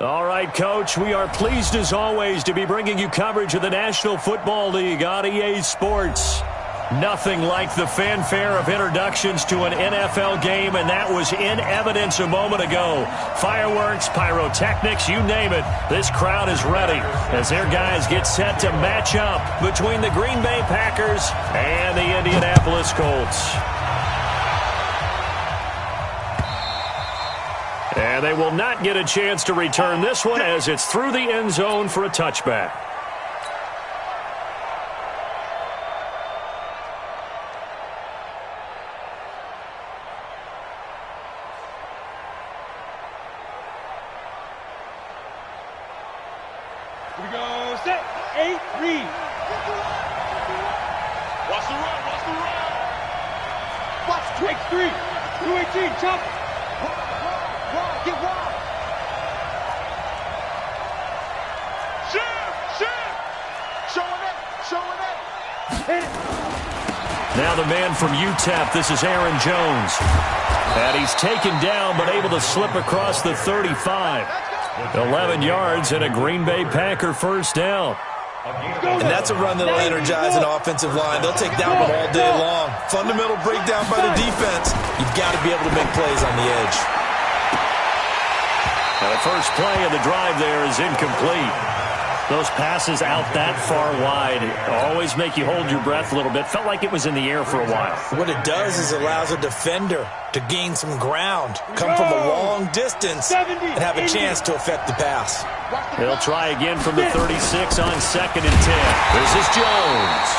All right, Coach, we are pleased as always to be bringing you coverage of the National Football League on EA Sports. Nothing like the fanfare of introductions to an NFL game, and that was in evidence a moment ago. Fireworks, pyrotechnics, you name it. This crowd is ready as their guys get set to match up between the Green Bay Packers and the Indianapolis Colts. And they will not get a chance to return this one as it's through the end zone for a touchback. Here we go, set, 8, read. Watch the run, watch the run. Watch, twig, 3, 218, chop. Get wide. Shift. Showing it. Now the man from UTEP, this is Aaron Jones. And he's taken down but able to slip across the 35. 11 yards and a Green Bay Packer first down. And that's a run that will energize an offensive line. They'll take that one all day long. Fundamental breakdown by the defense. You've got to be able to make plays on the edge. The first play of the drive there is incomplete. Those passes out that far wide always make you hold your breath a little bit. Felt like it was in the air for a while. What it does is allows a defender to gain some ground, come from a long distance, and have a chance to affect the pass. They'll try again from the 36 on 2nd and 10. This is Jones.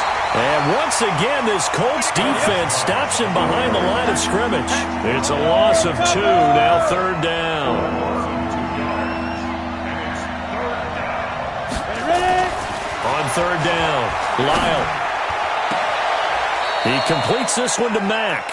And once again, this Colts defense stops him behind the line of scrimmage. It's a loss of 2, now 3rd down. On 3rd down, Lyle. He completes this one to Mack.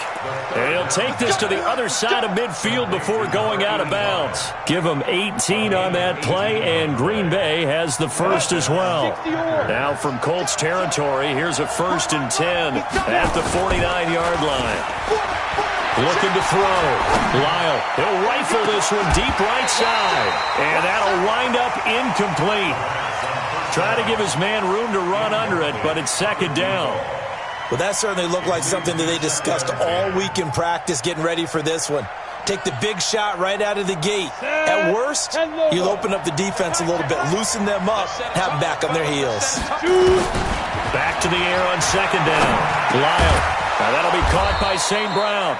And he'll take this to the other side of midfield before going out of bounds. Give him 18 on that play, and Green Bay has the first as well. Now from Colts territory, here's a 1st and 10 at the 49-yard line. Looking to throw. Lyle, he'll rifle this one deep right side. And that'll wind up incomplete. Try to give his man room to run under it, but it's 2nd down. Well, that certainly looked like something that they discussed all week in practice getting ready for this one. Take the big shot right out of the gate. At worst, you'll open up the defense a little bit, loosen them up, have them back on their heels. Back to the air on 2nd down. Lyle. Now that'll be caught by St. Brown.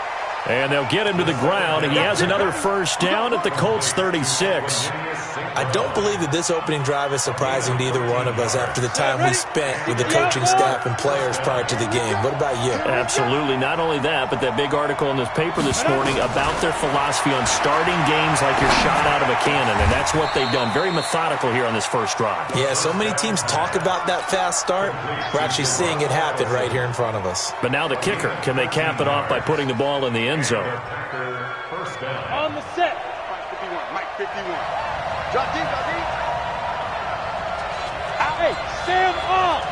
And they'll get him to the ground. He has another first down at the Colts 36. I don't believe that this opening drive is surprising to either one of us after the time we spent with the coaching staff and players prior to the game. What about you? Absolutely. Not only that, but that big article in this paper this morning about their philosophy on starting games like you're shot out of a cannon, and that's what they've done. Very methodical here on this first drive. Yeah, so many teams talk about that fast start. We're actually seeing it happen right here in front of us. But now the kicker. Can they cap it off by putting the ball in the end zone? On the set. Mike 51. Drop deep, drop deep. Hey, Sam off.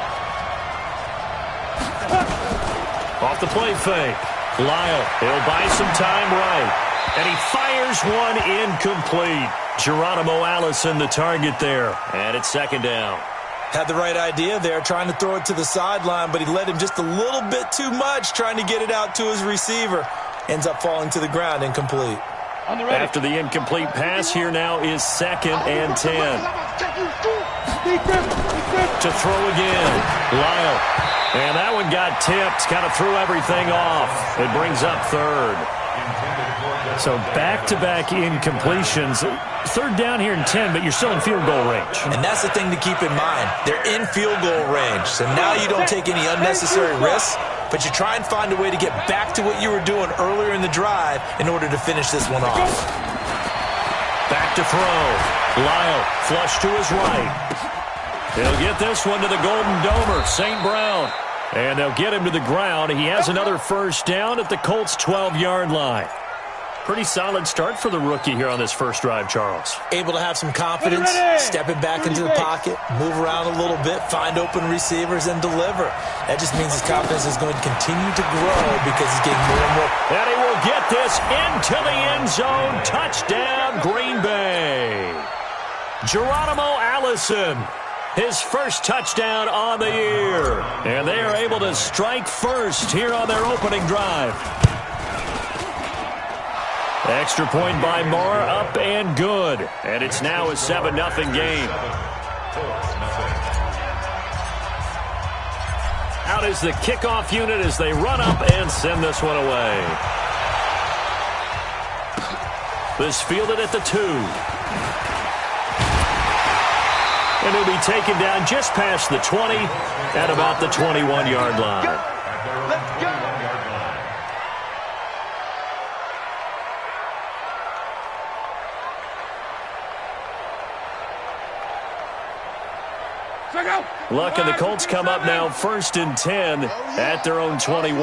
Off the play fake. Lyle, he'll buy some time right. And he fires one incomplete. Geronimo Allison, the target there. And it's 2nd down. Had the right idea there, trying to throw it to the sideline, but he led him just a little bit too much, trying to get it out to his receiver. Ends up falling to the ground, incomplete. After the incomplete pass, here now is 2nd and 10. To throw again. Lyle. And that one got tipped. Kind of threw everything off. It brings up 3rd. So back-to-back incompletions. 3rd down here and 10, but you're still in field goal range. And that's the thing to keep in mind. They're in field goal range. So now you don't take any unnecessary risks, but you try and find a way to get back to what you were doing earlier in the drive in order to finish this one off. Back to throw. Lyle, flush to his right. He'll get this one to the Golden Domer, St. Brown. And they'll get him to the ground. He has another first down at the Colts' 12-yard line. Pretty solid start for the rookie here on this first drive, Charles. Able to have some confidence, stepping back into the pocket, move around a little bit, find open receivers, and deliver. That just means his confidence is going to continue to grow because he's getting more and more. And he will get this into the end zone. Touchdown, Green Bay. Geronimo Allison, his first touchdown on the year. And they are able to strike first here on their opening drive. Extra point by Moore, up and good. And it's now a 7-0 game. Out is the kickoff unit as they run up and send this one away. This fielded at the 2. And he'll be taken down just past the 20 at about the 21-yard line. Let's go. Luck and the Colts come up now 1st and 10 at their own 21.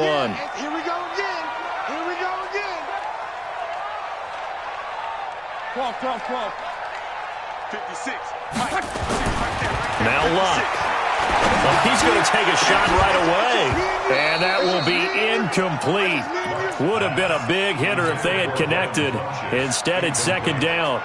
Here we go again. Here we go again. 12. 56. Now Luck. Well, he's going to take a shot right away. And that will be incomplete. Would have been a big hitter if they had connected. Instead, it's 2nd down.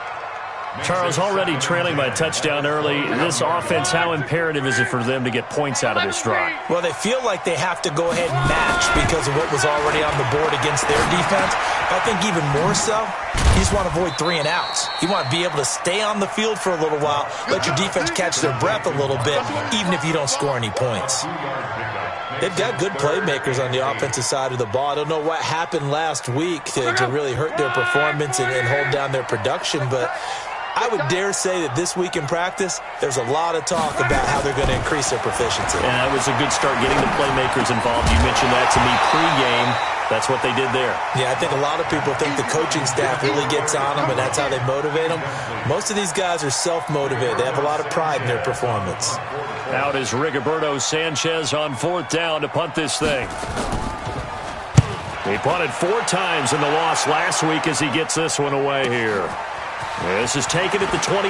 Charles, already trailing by a touchdown early. This offense, how imperative is it for them to get points out of this drive? Well, they feel like they have to go ahead and match because of what was already on the board against their defense. But I think even more so, you just want to avoid 3 and outs. You want to be able to stay on the field for a little while, let your defense catch their breath a little bit, even if you don't score any points. They've got good playmakers on the offensive side of the ball. I don't know what happened last week to really hurt their performance and hold down their production, but I would dare say that this week in practice, there's a lot of talk about how they're going to increase their proficiency. Yeah, it was a good start getting the playmakers involved. You mentioned that to me pregame. That's what they did there. Yeah, I think a lot of people think the coaching staff really gets on them, and that's how they motivate them. Most of these guys are self-motivated. They have a lot of pride in their performance. Out is Rigoberto Sanchez on 4th down to punt this thing. He punted 4 times in the loss last week as he gets this one away here. This is taken at the 23.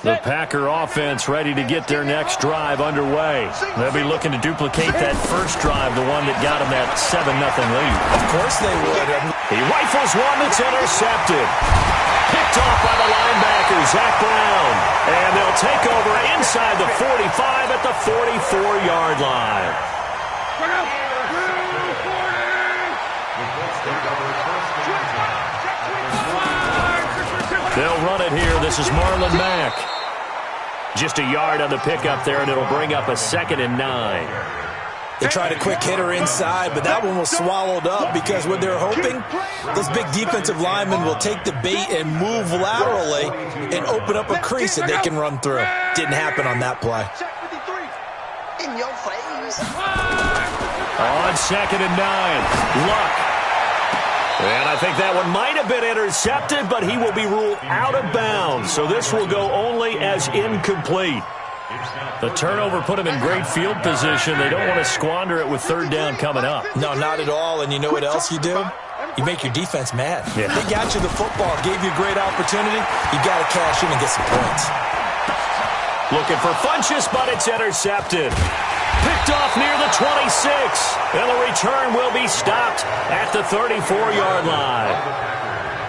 The Packer offense ready to get their next drive underway. They'll be looking to duplicate that first drive, the one that got them that 7-0 lead. Of course they would. He rifles one that's intercepted. Picked off by the linebacker, Zach Brown. And they'll take over inside the 45 at the 44-yard line. They'll run it here. This is Marlon Mack. Just a yard on the pickup there, and it'll bring up a 2nd and 9. They tried a quick hitter inside, but that one was swallowed up because what they're hoping, those big defensive linemen will take the bait and move laterally and open up a crease that they can run through. Didn't happen on that play. In your face. On 2nd and 9, Luck. And I think that one might have been intercepted, but he will be ruled out of bounds. So this will go only as incomplete. The turnover put him in great field position. They don't want to squander it with 3rd down coming up. No, not at all. And you know what else you do? You make your defense mad. Yeah. They got you the football, gave you a great opportunity. You got to cash in and get some points. Looking for Funchess, but it's intercepted. Picked off near the 26. And the return will be stopped at the 34-yard line.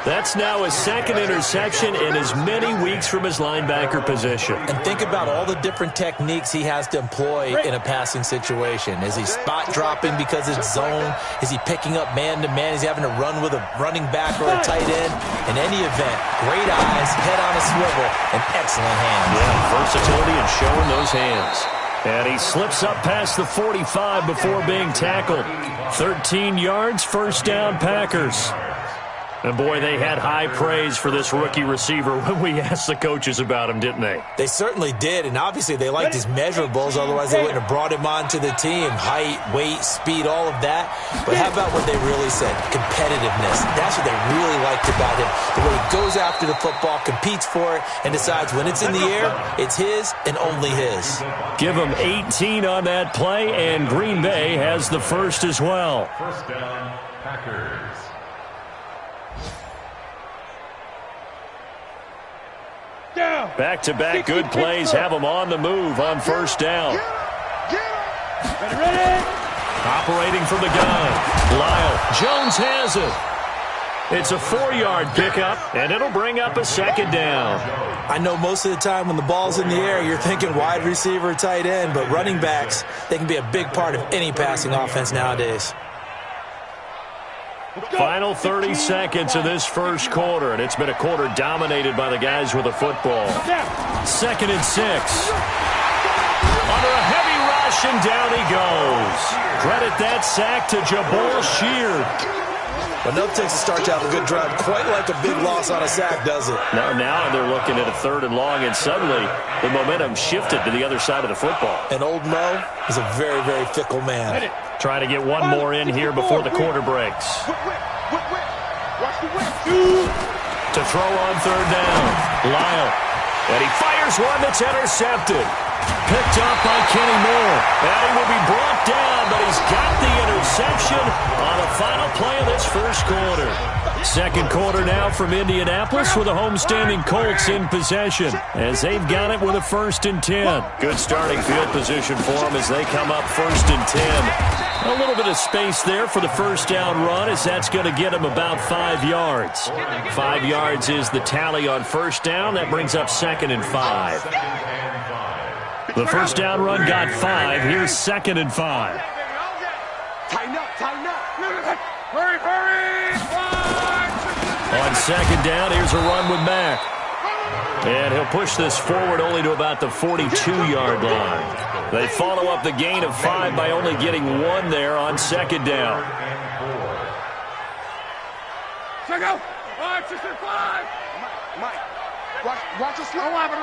That's now his 2nd interception in as many weeks from his linebacker position. And think about all the different techniques he has to employ in a passing situation. Is he spot dropping because it's zone? Is he picking up man-to-man? Is he having to run with a running back or a tight end? In any event, great eyes, head on a swivel, and excellent hands. Yeah, versatility and showing those hands. And he slips up past the 45 before being tackled. 13 yards, 1st down, Packers. And, boy, they had high praise for this rookie receiver when we asked the coaches about him, didn't they? They certainly did, and obviously they liked his measurables. Otherwise, they wouldn't have brought him onto the team. Height, weight, speed, all of that. But how about what they really said? Competitiveness. That's what they really liked about him. The way he goes after the football, competes for it, and decides when it's in the air, it's his and only his. Give him 18 on that play, and Green Bay has the first as well. First down, Packers. Back-to-back good plays have them on the move on first down. Ready. Operating from the gun. Lyle. Jones has it. It's a 4-yard pickup, and it'll bring up a second down. I know most of the time when the ball's in the air, you're thinking wide receiver, tight end, but running backs, they can be a big part of any passing offense nowadays. Final 30 seconds of this first quarter, and it's been a quarter dominated by the guys with the football. 2nd and 6. Under a heavy rush, and down he goes. Credit that sack to Jabal Sheard. But no takes to start to have a good drive, quite like a big loss on a sack, does it? Now they're looking at a 3rd and long, and suddenly the momentum shifted to the other side of the football. And old Mo is a very, very fickle man. Trying to get one more in here before the quarter breaks. To throw on 3rd down. Lyle. And he fires one that's intercepted. Picked up by Kenny Moore. And he will be brought down, but he's got the interception on the final play of this first quarter. Second quarter now from Indianapolis with the homestanding Colts in possession as they've got it with a 1st and 10. Good starting field position for them as they come up 1st and 10. A little bit of space there for the first down run as that's going to get them about 5 yards. 5 yards is the tally on first down. That brings up 2nd and 5. The first down run got 5. Here's 2nd and 5. Tighten up. Hurry. On 2nd down, here's a run with Mack. And he'll push this forward only to about the 42-yard line. They follow up the gain of 5 by only getting 1 there on 2nd down. Check out. 5, 6, and 5. Mike, watch the slant. 11.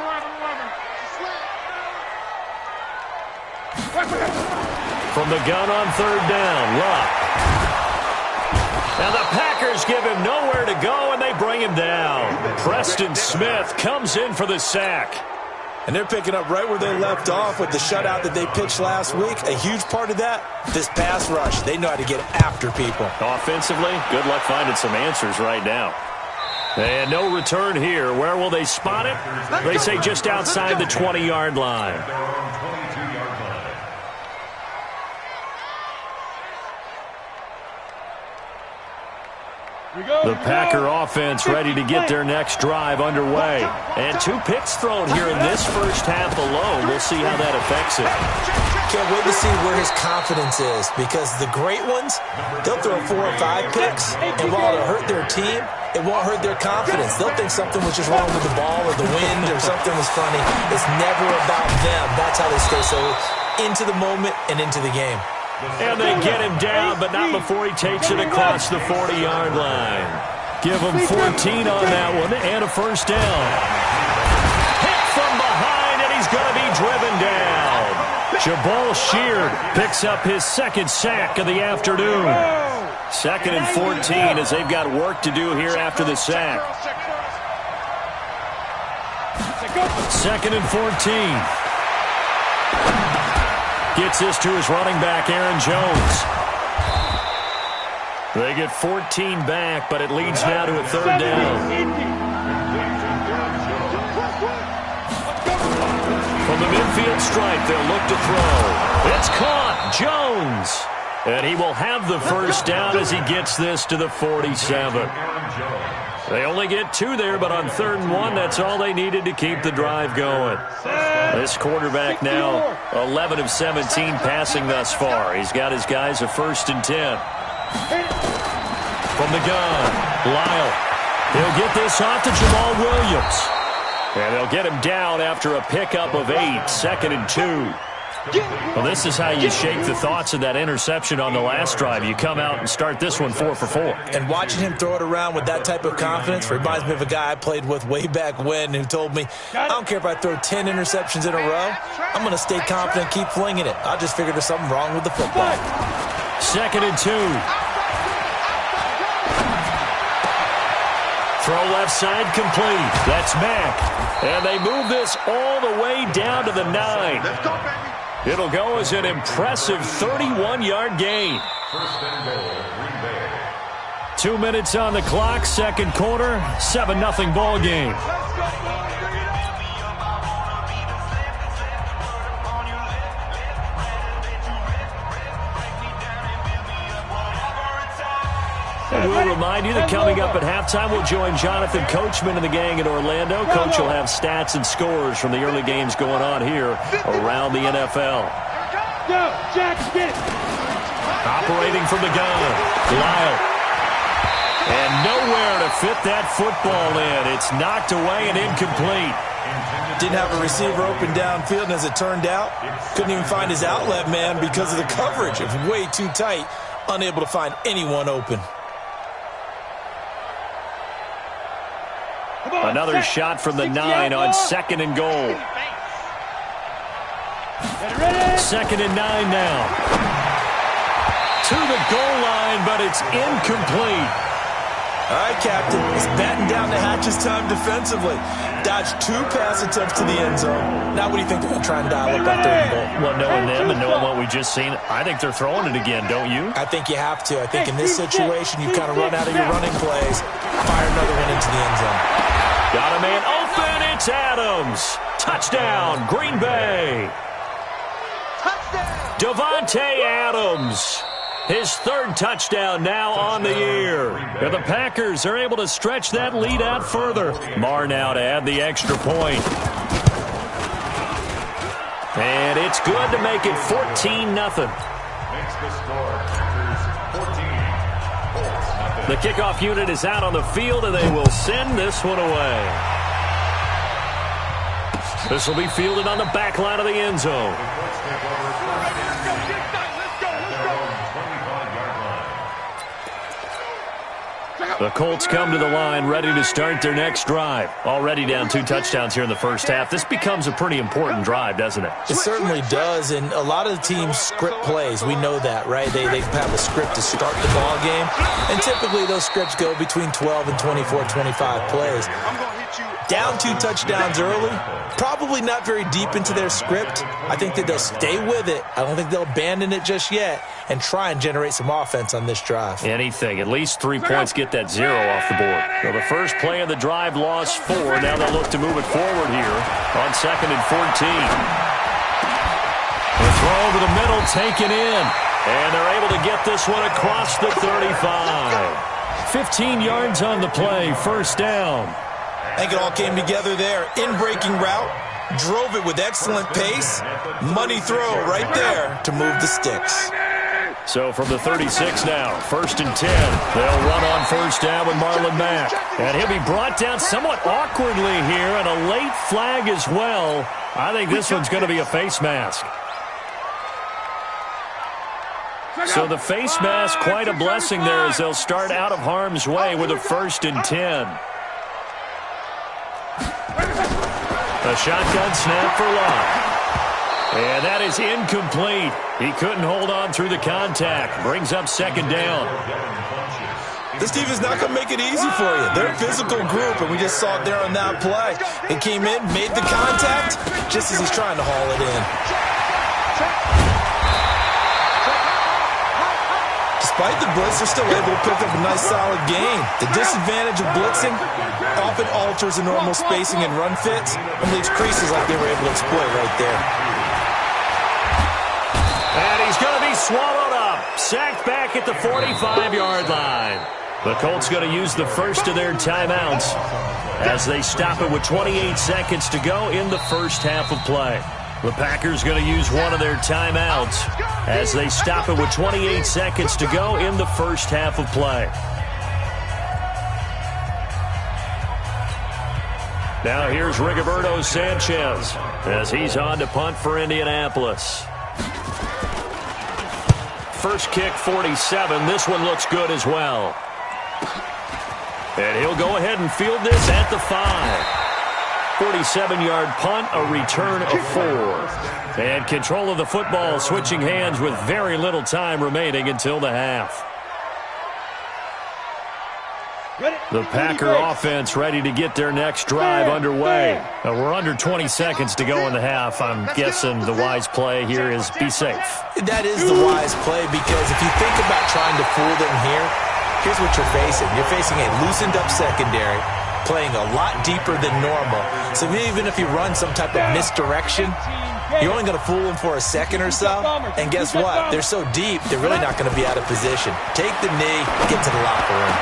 From the gun on 3rd down, Luck. And the Packers give him nowhere to go, and they bring him down. Preston Smith comes in for the sack. And they're picking up right where they left off with the shutout that they pitched last week. A huge part of that, this pass rush. They know how to get after people. Offensively, good luck finding some answers right now. And no return here. Where will they spot it? They say just outside the 20-yard line. The Packer offense ready to get their next drive underway. And 2 picks thrown here in this first half alone. We'll see how that affects it. Can't wait to see where his confidence is, because the great ones, they'll throw 4 or 5 picks, and while it'll hurt their team, it won't hurt their confidence. They'll think something was just wrong with the ball or the wind or something was funny. It's never about them. That's how they stay so into the moment and into the game. And they get him down, but not before he takes it across the 40-yard line. Give him 14 on that one and a first down. Hit from behind, and he's going to be driven down. Jabal Sheard picks up his 2nd sack of the afternoon. 2nd and 14 as they've got work to do here after the sack. 2nd and 14. Gets this to his running back, Aaron Jones. They get 14 back, but it leads now to a 3rd down. From the midfield stripe, they'll look to throw. It's caught. Jones. And he will have the first down as he gets this to the 47. They only get 2 there, but on 3rd and 1, that's all they needed to keep the drive going. This quarterback now 11 of 17 passing thus far. He's got his guys a 1st and 10. From the gun, Lyle. He'll get this off to Jamal Williams. And they'll get him down after a pickup of 8, 2nd and 2. Well, this is how you shake the thoughts of that interception on the last drive. You come out and start this one 4 for 4. And watching him throw it around with that type of confidence reminds me of a guy I played with way back when who told me, I don't care if I throw 10 interceptions in a row, I'm going to stay confident, keep flinging it. I just figured there's something wrong with the football. 2nd and 2. Throw left side complete. That's Mack. And they move this all the way down to the 9. Let's go, baby. It'll go as an impressive 31-yard gain. First and goal, Green Bay. 2 minutes on the clock, second quarter, 7-0 ball game. And we'll remind you that coming up at halftime, we'll join Jonathan Coachman and the gang in Orlando. Coach will have stats and scores from the early games going on here around the NFL. Go, Jack, get it. Operating from the gun, Lyle. And nowhere to fit that football in. It's knocked away and incomplete. Didn't have a receiver open downfield, and as it turned out, couldn't even find his outlet man because of the coverage. It was way too tight, unable to find anyone open. Another shot from the 9 on 2nd and goal. 2nd and 9 now. To the goal line, but it's incomplete. All right, Captain. It's batting down the hatches time defensively. Dodged 2 pass attempts to the end zone. Now what do you think they're going to try and dial up on 3rd and goal? Well, knowing them and knowing what we just seen, I think they're throwing it again, don't you? I think you have to. I think in this situation, you kind of run out of your running plays, fire another one into the end zone. Got a man open. It's Adams. Touchdown, Green Bay. Davante Adams. His 3rd touchdown now on the year. And the Packers are able to stretch that lead out further. Marr now to add the extra point. And it's good to make it 14-0. Makes the score. Packers 14. Colts nothing. The kickoff unit is out on the field, and they will send this one away. This will be fielded on the back line of the end zone. The Colts take over first and 10 at their own 25-yard line. The Colts come to the line ready to start their next drive. Already down 2 touchdowns here in the first half. This becomes a pretty important drive, doesn't it? It certainly does, and a lot of the teams script plays. We know that, right? They have a script to start the ball game, and typically those scripts go between 12 and 24, 25 plays. Down 2 touchdowns early, probably not very deep into their script. I think that they'll stay with it. I don't think they'll abandon it just yet and try and generate some offense on this drive. Anything. At least 3 points, get that 0 off the board. So the first play of the drive lost 4. Now they'll look to move it forward here on 2nd and 14. The throw over the middle, taken in. And they're able to get this one across the 35. 15 yards on the play, first down. I think it all came together there. In-breaking route, drove it with excellent pace. Money throw right there to move the sticks. So from the 36 now, 1st and 10. They'll run on first down with Marlon Mack. And he'll be brought down somewhat awkwardly here, and a late flag as well. I think this one's going to be a face mask. So the face mask, quite a blessing there as they'll start out of harm's way with a 1st and 10. A shotgun snap for Locke. And that is incomplete. He couldn't hold on through the contact. Brings up 2nd down. This team is not going to make it easy for you. They're a physical group, and we just saw it there on that play. They came in, made the contact, just as he's trying to haul it in. Despite the blitz, they're still able to pick up a nice, solid gain. The disadvantage of blitzing often alters the normal spacing and run fits and leaves creases like they were able to exploit right there. And he's going to be swallowed up. Sacked back at the 45-yard line. The Colts going to use the first of their timeouts as they stop it with 28 seconds to go in the first half of play. The Packers going to use one of their timeouts as they stop it with 28 seconds to go in the first half of play. Now here's Rigoberto Sanchez as he's on to punt for Indianapolis. first kick 47. This one looks good as well. And he'll go ahead and field this at the 5. 47-yard punt, a return of 4. And control of the football switching hands with very little time remaining until the half. The Packer offense ready to get their next drive underway. We're under 20 seconds to go in the half. I'm guessing the wise play here is be safe. That is the wise play, because if you think about trying to fool them here, here's what you're facing. You're facing a loosened up secondary, playing a lot deeper than normal. So even if you run some type of misdirection, you're only going to fool them for a second or so. And guess what? They're so deep, they're really not going to be out of position. Take the knee, get to the locker room.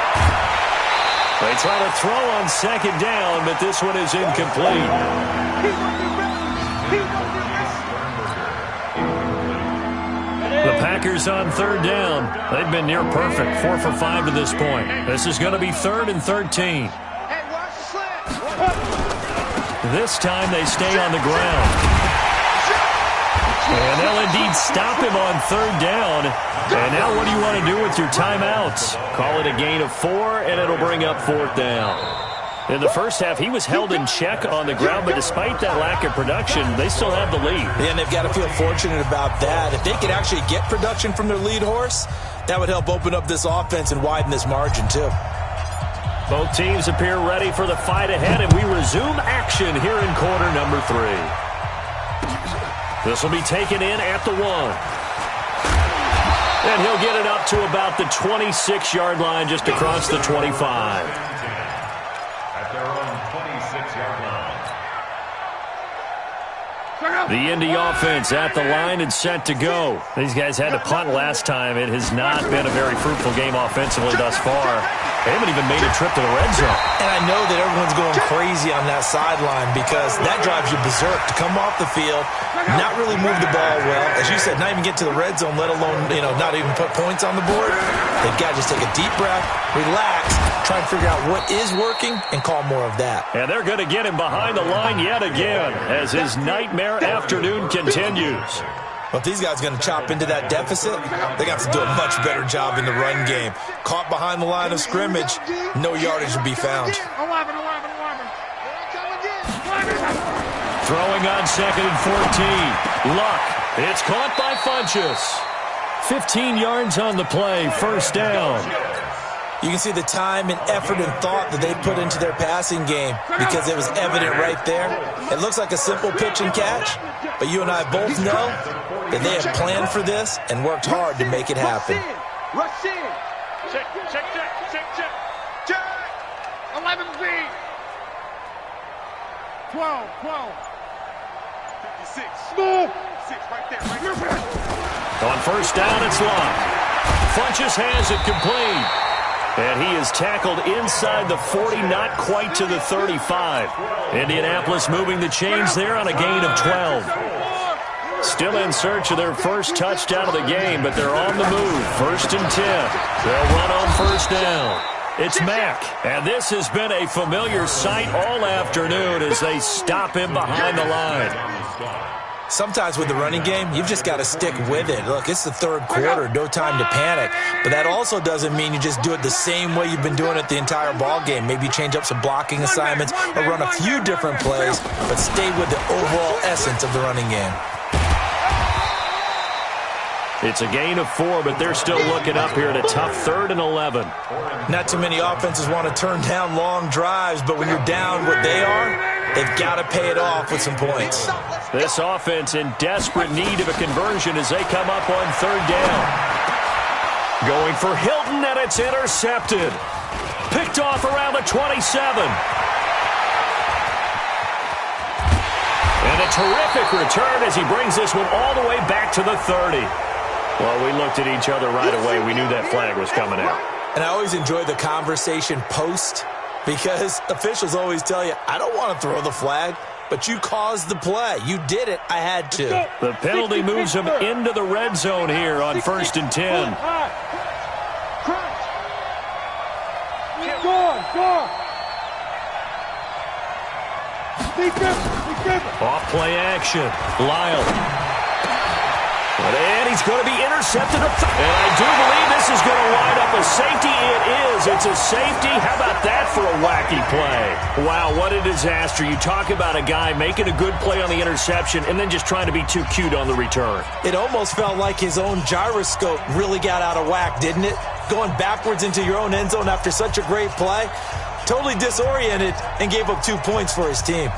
They try to throw on second down, but this one is incomplete. The Packers on third down. They've been near perfect, 4 for 5 to this point. This is going to be 3rd and 13. This time they stay on the ground. And they'll indeed stop him on third down. And now what do you want to do with your timeouts? Call it a gain of 4, and it'll bring up 4th down. In the first half, he was held in check on the ground, but despite that lack of production, they still have the lead. Yeah, and they've got to feel fortunate about that. If they could actually get production from their lead horse, that would help open up this offense and widen this margin too. Both teams appear ready for the fight ahead, and we resume action here in quarter number 3. This will be taken in at the 1. And he'll get it up to about the 26-yard line, just across the 25. At their own 26-yard line. The Indy offense at the line and set to go. These guys had to punt last time. It has not been a very fruitful game offensively thus far. They haven't even made a trip to the red zone. And I know that everyone's going crazy on that sideline, because that drives you berserk to come off the field, not really move the ball well. As you said, not even get to the red zone, let alone, not even put points on the board. They've got to just take a deep breath, relax, try and figure out what is working, and call more of that. And they're going to get him behind the line yet again as his nightmare afternoon continues. But if these guys are going to chop into that deficit, they got to do a much better job in the run game. Caught behind the line of scrimmage, no yardage will be found. 11. Throwing on 2nd and 14. Luck. It's caught by Funchess. 15 yards on the play, first down. You can see the time and effort and thought that they put into their passing game, because it was evident right there. It looks like a simple pitch and catch, but you and I both know that they have planned for this and worked hard to make it happen. Rush in. Check. 11 feet. 12. 56. Move. 6 right there. On first down, it's Luck. Funchess has it complete. And he is tackled inside the 40, not quite to the 35. Indianapolis moving the chains there on a gain of 12. Still in search of their first touchdown of the game, but they're on the move. 1st and 10. They'll run on first down. It's Mack, and this has been a familiar sight all afternoon as they stop him behind the line. Sometimes with the running game, you've just got to stick with it. Look, it's the 3rd quarter, no time to panic. But that also doesn't mean you just do it the same way you've been doing it the entire ball game. Maybe change up some blocking assignments or run a few different plays, but stay with the overall essence of the running game. It's a gain of 4, but they're still looking up here at a tough 3rd and 11. Not too many offenses want to turn down long drives, but when you're down what they are, they've got to pay it off with some points. This offense in desperate need of a conversion as they come up on 3rd down. Going for Hilton, and it's intercepted. Picked off around the 27. And a terrific return as he brings this one all the way back to the 30. Well, we looked at each other right away. We knew that flag was coming out. And I always enjoy the conversation post, because officials always tell you, I don't want to throw the flag, but you caused the play. You did it. I had to. The penalty moves him into the red zone here on 1st and 10. Off play action. Lyle. And he's going to be intercepted. And I do believe this is going to wind up a safety. It is. It's a safety. How about that for a wacky play? Wow, what a disaster. You talk about a guy making a good play on the interception and then just trying to be too cute on the return. It almost felt like his own gyroscope really got out of whack, didn't it? Going backwards into your own end zone after such a great play. Totally disoriented and gave up 2 points for his team.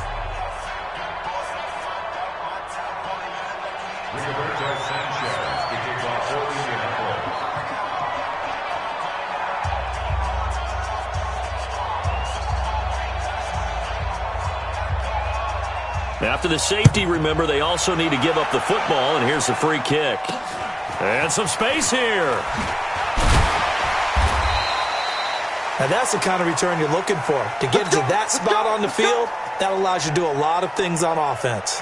After the safety, remember, they also need to give up the football, and here's the free kick. And some space here. Now that's the kind of return you're looking for. To get to that spot on the field, that allows you to do a lot of things on offense.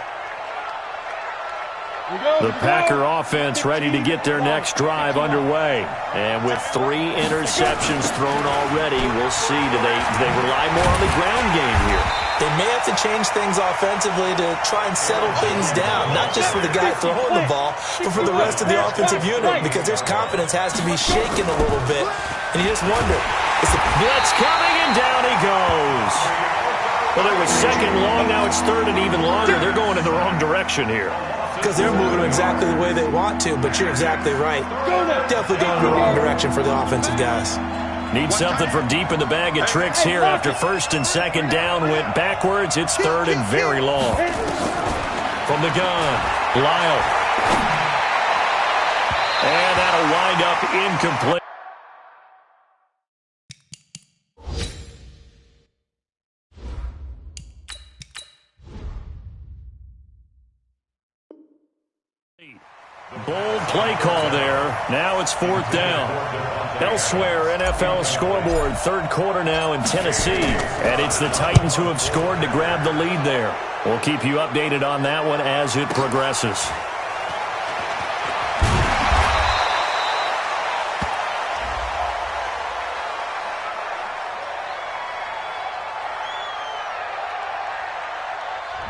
The Packer offense ready to get their next drive underway. And with 3 interceptions thrown already, we'll see. Do they rely more on the ground game here? They may have to change things offensively to try and settle things down, not just for the guy throwing the ball, but for the rest of the offensive unit, because their confidence has to be shaken a little bit. And you just wonder, is the blitz coming, and down he goes. Well, it was second long, now it's third and even longer. They're going in the wrong direction here. Because they're moving exactly the way they want to, but you're exactly right. Definitely going in the wrong direction for the offensive guys. Need something from deep in the bag of tricks here after first and second down went backwards. It's third and very long. From the gun, Lyle. And that'll wind up incomplete. Bold play call there. Now it's 4th down. Elsewhere, NFL scoreboard, third quarter now in Tennessee. And it's the Titans who have scored to grab the lead there. We'll keep you updated on that one as it progresses.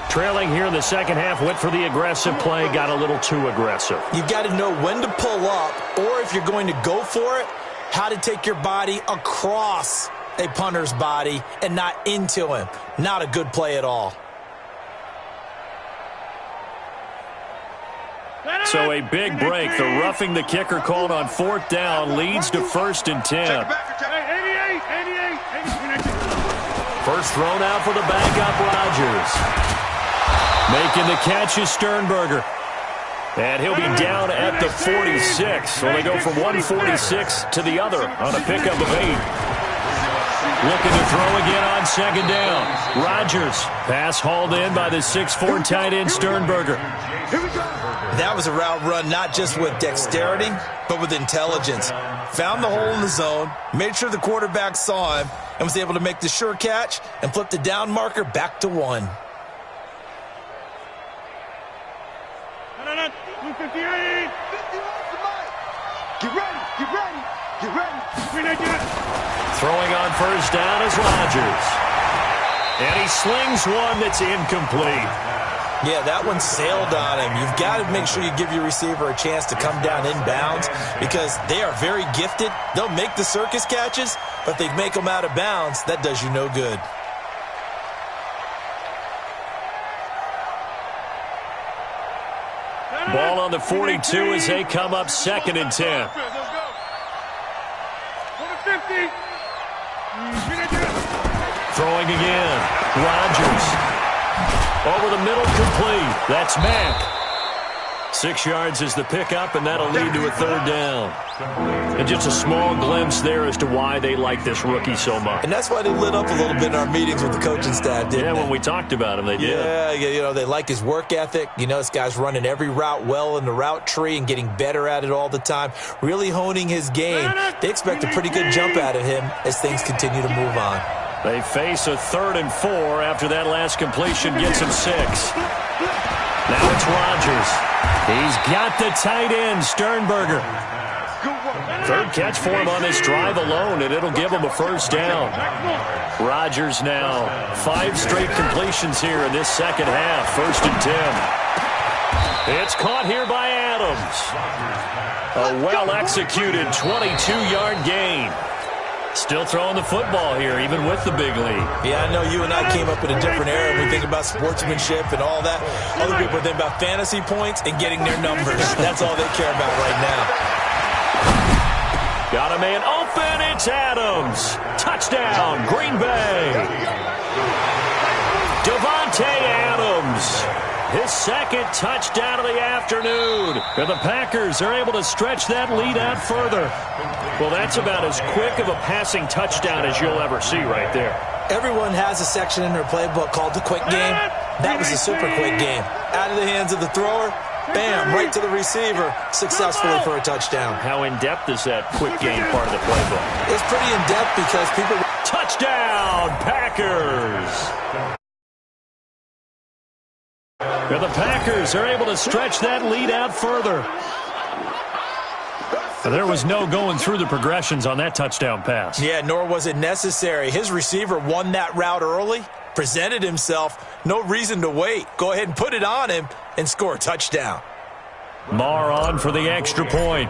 Trailing here in the second half, went for the aggressive play, got a little too aggressive. You've got to know when to pull up, or if you're going to go for it, how to take your body across a punter's body and not into him. Not a good play at all. So a big break. The roughing the kicker called on 4th down leads to 1st and 10. First thrown out for the backup, Rodgers. Making the catch is Sternberger. And he'll be down at the 46. So they go from 146 to the other on a pickup of 8. Looking to throw again on second down. Rodgers. Pass hauled in by the 6'4" tight end Sternberger. That was a route run not just with dexterity, but with intelligence. Found the hole in the zone, made sure the quarterback saw him, and was able to make the sure catch and flip the down marker back to 1. 258. Get ready, get ready, get ready. Throwing on first down is Rodgers. And he slings one that's incomplete. Yeah, that one sailed on him. You've got to make sure you give your receiver a chance to come down inbounds because they are very gifted. They'll make the circus catches, but if they make them out of bounds, that does you no good. Ball on the 42 as they come up 2nd and 10. Throwing again. Rodgers. Over the middle, complete. That's Mack. 6 yards is the pickup, and that'll lead to a 3rd down. And just a small glimpse there as to why they like this rookie so much. And that's why they lit up a little bit in our meetings with the coaching staff, didn't they? Yeah, when we talked about him, they did. Yeah, you know, they like his work ethic. You know, this guy's running every route well in the route tree and getting better at it all the time, really honing his game. They expect a pretty good jump out of him as things continue to move on. They face a 3rd and 4 after that last completion gets him 6. Now it's Rodgers. He's got the tight end, Sternberger. 3rd catch for him on this drive alone, and it'll give him a 1st down. Rodgers now 5 straight completions here in this second half. 1st and 10. It's caught here by Allen. Adams. A well-executed 22-yard gain. Still throwing the football here, even with the big lead. Yeah, I know you and I came up in a different era. We think about sportsmanship and all that. Other people think about fantasy points and getting their numbers. That's all they care about right now. Got a man open. It's Adams. Touchdown, Green Bay. Davante Adams. His second touchdown of the afternoon. And the Packers are able to stretch that lead out further. Well, that's about as quick of a passing touchdown as you'll ever see right there. Everyone has a section in their playbook called the quick game. That was a super quick game. Out of the hands of the thrower, bam, right to the receiver, successfully for a touchdown. How in-depth is that quick game part of the playbook? It's pretty in-depth because people... Touchdown, Packers! And the Packers are able to stretch that lead out further. There was no going through the progressions on that touchdown pass. Yeah, nor was it necessary. His receiver won that route early, presented himself, no reason to wait. Go ahead and put it on him and score a touchdown. Marr on for the extra point.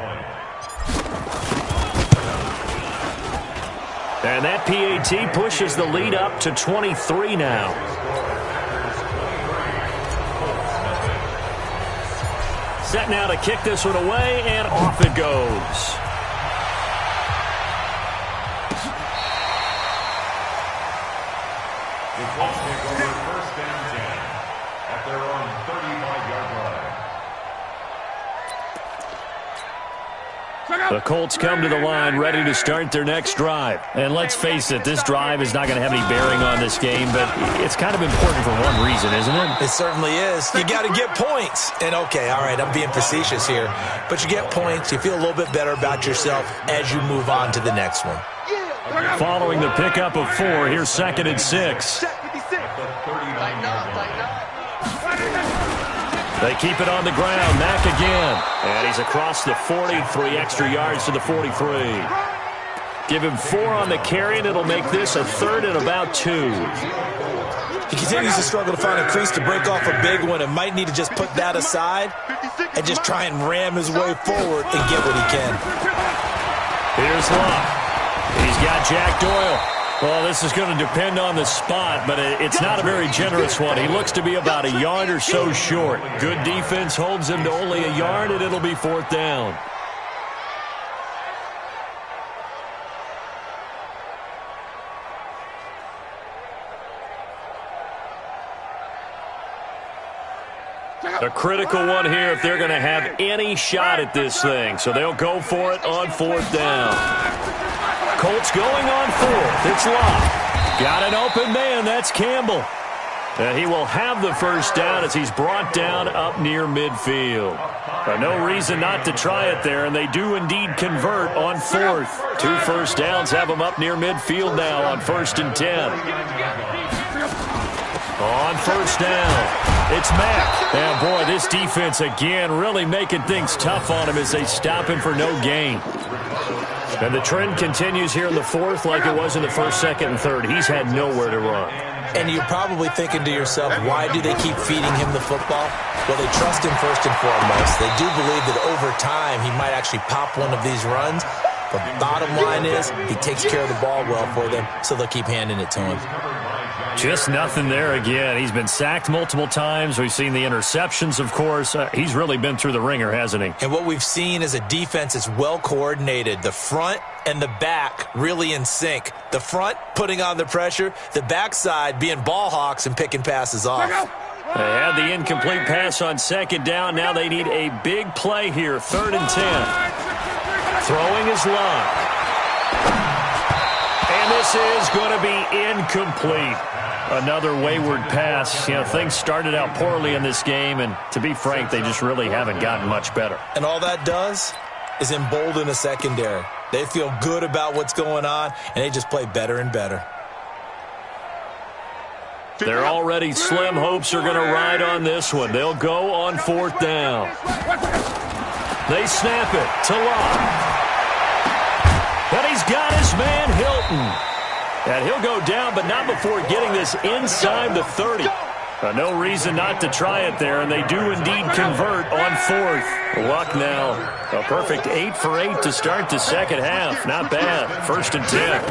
And that PAT pushes the lead up to 23 now. Set now to kick this one away, and off it goes. The Colts take over first and 10 at their own 35-yard line. The Colts come to the line ready to start their next drive. And let's face it, this drive is not going to have any bearing on this game, but it's kind of important for one reason, isn't it? It certainly is. You got to get points. And okay, all right, I'm being facetious here, but you get points, you feel a little bit better about yourself as you move on to the next one. Following the pickup of 4, here's 2nd and 6. They keep it on the ground. Mack again. And he's across the 40, 3 extra yards to the 43. Give him 4 on the carry, and it'll make this a 3rd and about 2. He continues to struggle to find a crease to break off a big one and might need to just put that aside and just try and ram his way forward and get what he can. Here's Luck. He's got Jack Doyle. Well, this is going to depend on the spot, but it's not a very generous one. He looks to be about a yard or so short. Good defense holds him to only a yard, and it'll be 4th down. A critical one here if they're going to have any shot at this thing. So they'll go for it on 4th down. Colts going on 4th. It's Locke. Got an open man. That's Campbell. And he will have the first down as he's brought down up near midfield. No reason not to try it there, and they do indeed convert on 4th. 2 first downs have them up near midfield now on 1st and 10. On 1st down, it's Mack. And boy, this defense again really making things tough on him as they stop him for no gain. And the trend continues here in the 4th like it was in the 1st, 2nd, and 3rd. He's had nowhere to run. And you're probably thinking to yourself, why do they keep feeding him the football? Well, they trust him first and foremost. They do believe that over time he might actually pop one of these runs. But bottom line is he takes care of the ball well for them, so they'll keep handing it to him. Just nothing there again. He's been sacked multiple times. We've seen the interceptions, of course. He's really been through the ringer, hasn't he? And what we've seen is a defense that's well coordinated. The front and the back really in sync. The front putting on the pressure, the backside being ball hawks and picking passes off. They had the incomplete pass on 2nd down. Now they need a big play here, 3rd and 10. Throwing is Locke. And this is going to be incomplete. Another wayward pass. You know, things started out poorly in this game, and to be frank, they just really haven't gotten much better. And all that does is embolden a secondary. They feel good about what's going on, and they just play better and better. Their already slim hopes are going to ride on this one. They'll go on 4th down. They snap it to Locke. And he's got his man Hilton. And he'll go down, but not before getting this inside the 30. No reason not to try it there, and they do indeed convert on fourth. Luck now. A perfect 8 for 8 to start the second half. Not bad. 1st and 10.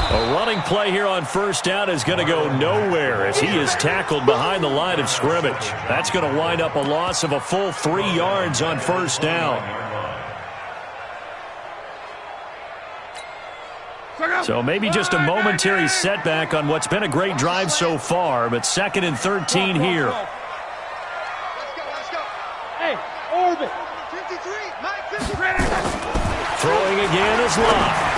A running play here on 1st down is going to go nowhere as he is tackled behind the line of scrimmage. That's going to wind up a loss of a full 3 yards on 1st down. So maybe just a momentary setback on what's been a great drive so far, but 2nd and 13 here. Let's go. Hey, orbit. 53, Mike 53. Throwing again is Love.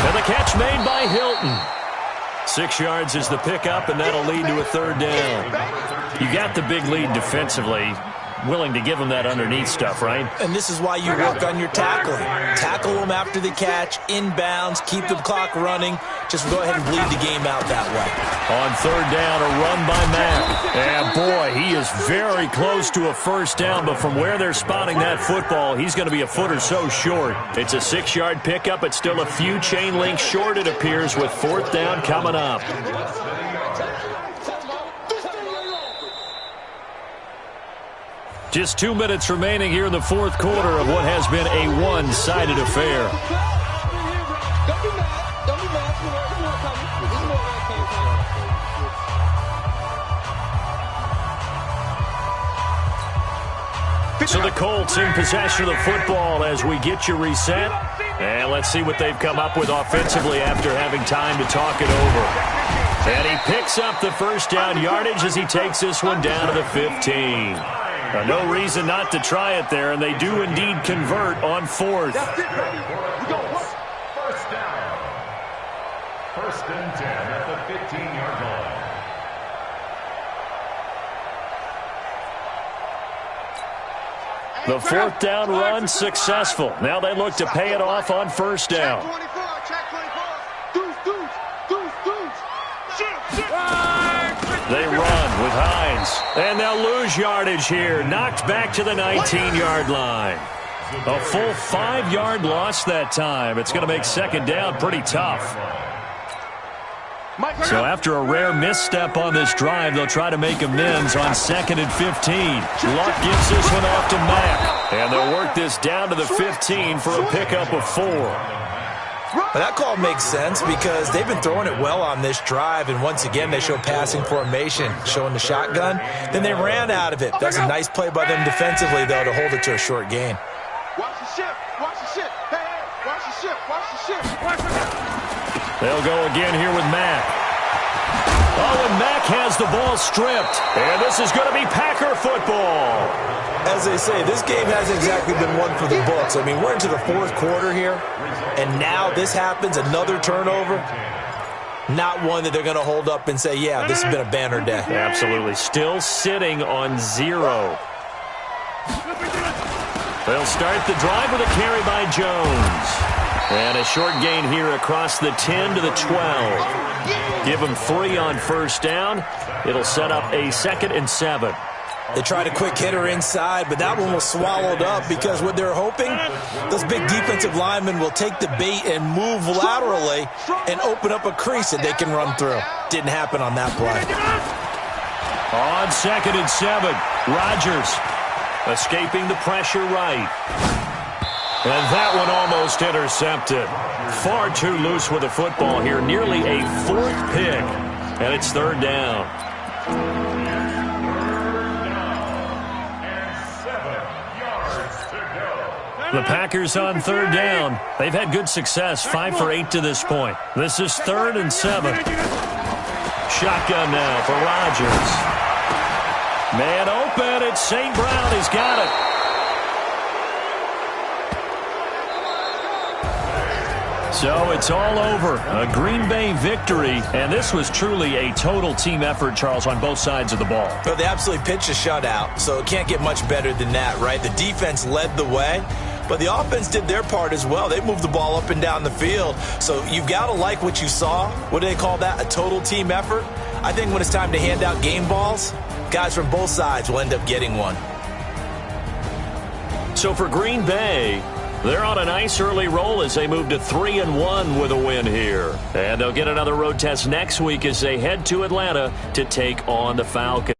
And the catch made by Hilton. 6 yards is the pickup, and that'll lead to a 3rd down. You got the big lead defensively. Willing to give them that underneath stuff, right? And this is why you work on your tackling. Tackle them after the catch, inbounds, keep the clock running. Just go ahead and bleed the game out that way. On 3rd down, a run by Mack. And boy, he is very close to a 1st down, but from where they're spotting that football, he's going to be a foot or so short. It's a 6-yard pickup, but still a few chain links short, it appears, with 4th down coming up. Just 2 minutes remaining here in the 4th quarter of what has been a one-sided affair. So the Colts in possession of the football as we get you reset. And let's see what they've come up with offensively after having time to talk it over. And he picks up the 1st down yardage as he takes this one down to the 15. No reason not to try it there, and they do indeed convert on 4th. 1st down. 1st and 10 at the 15-yard line. The 4th down run successful. Now they look to pay it off on 1st down. They run with Hines. And they'll lose yardage here. Knocked back to the 19-yard line. A full 5-yard loss that time. It's going to make 2nd down pretty tough. So after a rare misstep on this drive, they'll try to make amends on 2nd and 15. Luck gives this one off to Mack. And they'll work this down to the 15 for a pickup of 4. But that call makes sense because they've been throwing it well on this drive, and once again they show passing formation, showing the shotgun. Then they ran out of it. That's a nice play by them defensively, though, to hold it to a short gain. Watch the ship. Watch the ship. Hey, watch the ship. Watch the ship. Watch the ship. They'll go again here with Mack. Oh, and Mack has the ball stripped. And this is going to be Packer football. As they say, this game hasn't exactly been one for the books. I mean, we're into the 4th quarter here, and now this happens, another turnover. Not one that they're going to hold up and say, yeah, this has been a banner day. Absolutely. Still sitting on 0. They'll start the drive with a carry by Jones. And a short gain here across the 10 to the 12. Give them 3 on 1st down. It'll set up a 2nd and 7. They tried a quick hitter inside, but that one was swallowed up because what they're hoping, those big defensive linemen will take the bait and move laterally and open up a crease that they can run through. Didn't happen on that play. On 2nd and 7, Rodgers escaping the pressure right. And that one almost intercepted. Far too loose with the football here. Nearly a 4th pick. And it's 3rd down. The Packers on 3rd down. They've had good success, 5 for 8 to this point. This is 3rd and 7. Shotgun now for Rodgers. Man open, it's St. Brown. He's got it. So it's all over. A Green Bay victory, and this was truly a total team effort, Charles, on both sides of the ball. Well, they absolutely pitched a shutout, so it can't get much better than that, right? The defense led the way, but the offense did their part as well. They moved the ball up and down the field, so you've got to like what you saw. What do they call that? A total team effort? I think when it's time to hand out game balls, guys from both sides will end up getting one. So for Green Bay, They're on a nice early roll as they move to 3-1 with a win here. And they'll get another road test next week as they head to Atlanta to take on the Falcons.